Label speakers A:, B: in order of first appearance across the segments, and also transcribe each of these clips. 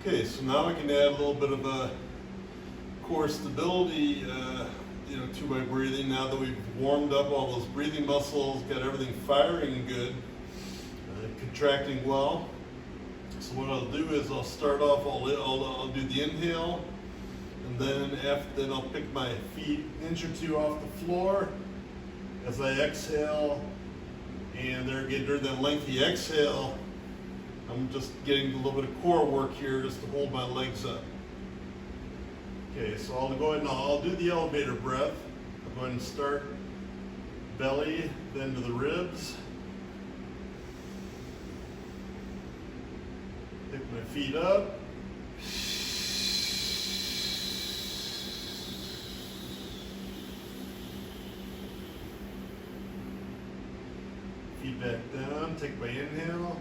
A: Okay, so now I can add a little bit of a core stability to my breathing. Now that we've warmed up all those breathing muscles, got everything firing good, contracting well. So what I'll do is I'll start off, I'll do the inhale, and then I'll pick my feet an inch or two off the floor as I exhale. And there again, during that lengthy exhale, I'm just getting a little bit of core work here just to hold my legs up. Okay, so I'll go ahead and I'll do the elevator breath. I'll go ahead and start belly, then to the ribs. Pick my feet up. Feet back down, take my inhale.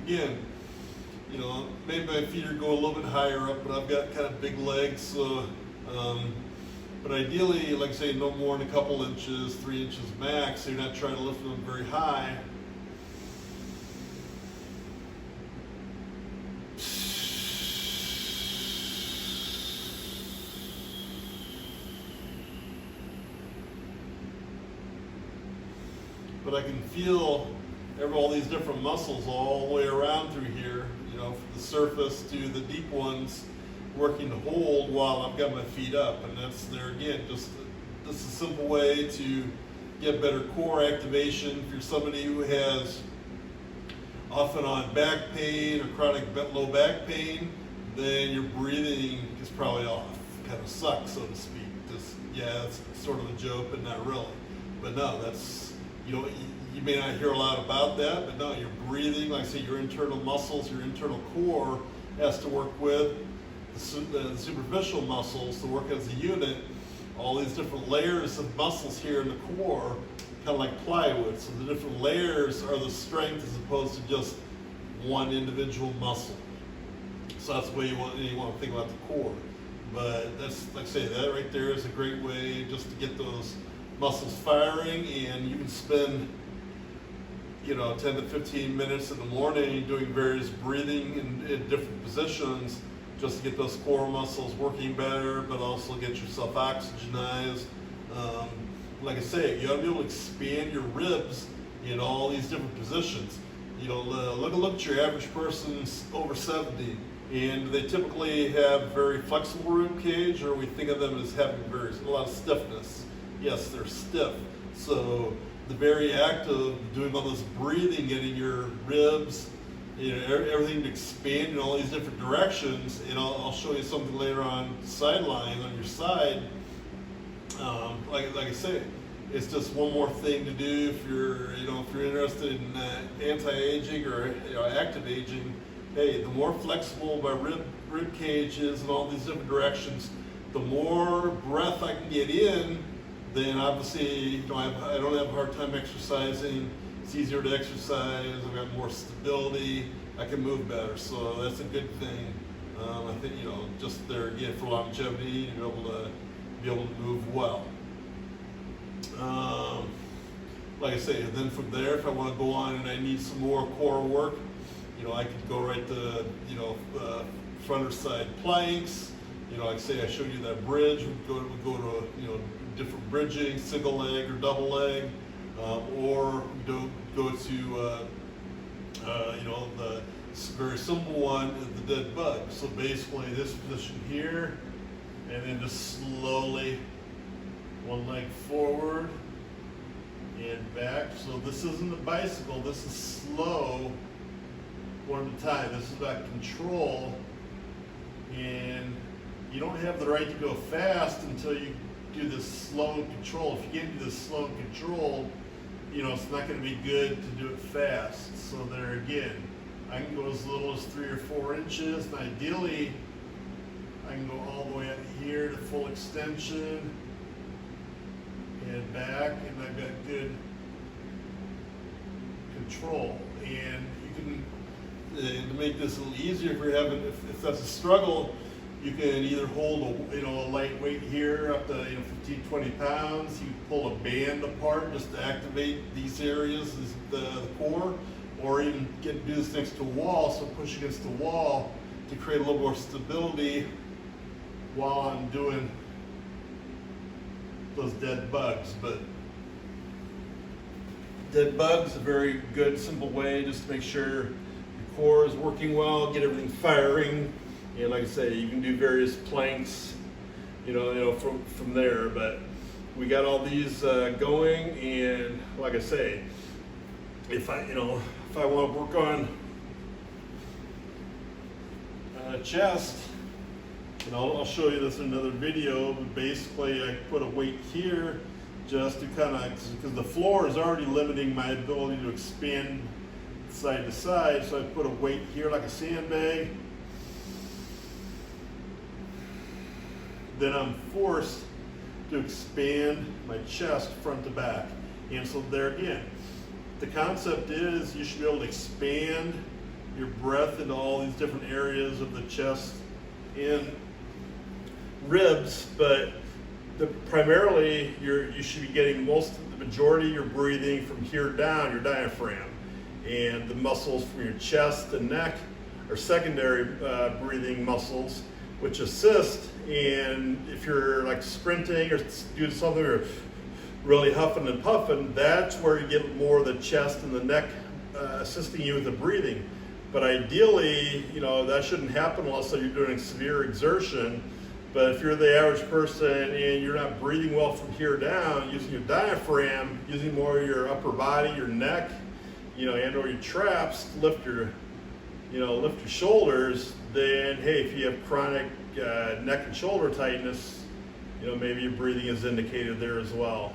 A: Again, maybe my feet are going a little bit higher up, but I've got kind of big legs, so, but ideally, like I say, no more than a couple inches, 3 inches max, so you're not trying to lift them very high. But I can feel all these different muscles all the way around through here, from the surface to the deep ones, working to hold while I've got my feet up. And that's there again, just a simple way to get better core activation. If you're somebody who has off and on back pain or chronic low back pain, then your breathing is probably off. Kind of sucks, so to speak. It's sort of a joke, but not really. But no, that's, you may not hear a lot about that, but no, your breathing, like I say, your internal muscles, your internal core has to work with the superficial muscles to work as a unit. All these different layers of muscles here in the core, kind of like plywood. So the different layers are the strength as opposed to just one individual muscle. So that's the way you want to think about the core. But that's, like I say, that right there is a great way just to get those muscles firing, and you can spend 10 to 15 minutes in the morning doing various breathing in different positions just to get those core muscles working better, but also get yourself oxygenized. Like I say, you ought to be able to expand your ribs in all these different positions. Look at your average person's over 70, and they typically have very flexible rib cage, or we think of them as having a lot of stiffness. Yes, they're stiff. So the very act of doing all this breathing, getting your ribs, everything to expand in all these different directions, and I'll show you something later on sideline on your side. Like I say, it's just one more thing to do if you're interested in anti-aging or active aging. Hey, the more flexible my rib cage is in all these different directions, the more breath I can get in. Then obviously, I don't have a hard time exercising. It's easier to exercise. I've got more stability. I can move better. So that's a good thing. I think, just there again for longevity, to be able to move well. Like I say, then from there, if I want to go on and I need some more core work, I could go right to, front or side planks. Like I say, I showed you that bridge. We go to, different bridging, single leg or double leg, or go to the very simple one is the dead bug. So basically this position here, and then just slowly one leg forward and back. So this isn't a bicycle, this is slow, one at a time. This is about control, and you don't have the right to go fast until you do this slow control. If you get into this slow control, it's not going to be good to do it fast. So there again, I can go as little as 3 or 4 inches, and ideally I can go all the way out here to full extension and back, and I've got good control. And you can, to make this a little easier, if that's a struggle, You can either hold a light weight here up to 15, 20 pounds. You pull a band apart just to activate these areas, the core, or even do this next to a wall, so push against the wall to create a little more stability while I'm doing those dead bugs. But dead bugs, a very good, simple way just to make sure your core is working well, get everything firing. And like I say, you can do various planks, from there. But we got all these going, and like I say, if I want to work on chest, I'll show you this in another video. But basically, I put a weight here just to because the floor is already limiting my ability to expand side to side. So I put a weight here like a sandbag. Then I'm forced to expand my chest front to back. And so there again, the concept is you should be able to expand your breath into all these different areas of the chest and ribs, but primarily you should be getting the majority of your breathing from here down, your diaphragm. And the muscles from your chest and neck are secondary breathing muscles, which assist. And if you're like sprinting or doing something or really huffing and puffing, that's where you get more of the chest and the neck assisting you with the breathing. But ideally, that shouldn't happen unless you're doing severe exertion. But if you're the average person and you're not breathing well from here down, using your diaphragm, using more of your upper body, your neck, and or your traps to lift your shoulders, then hey, if you have chronic neck and shoulder tightness, maybe your breathing is indicated there as well.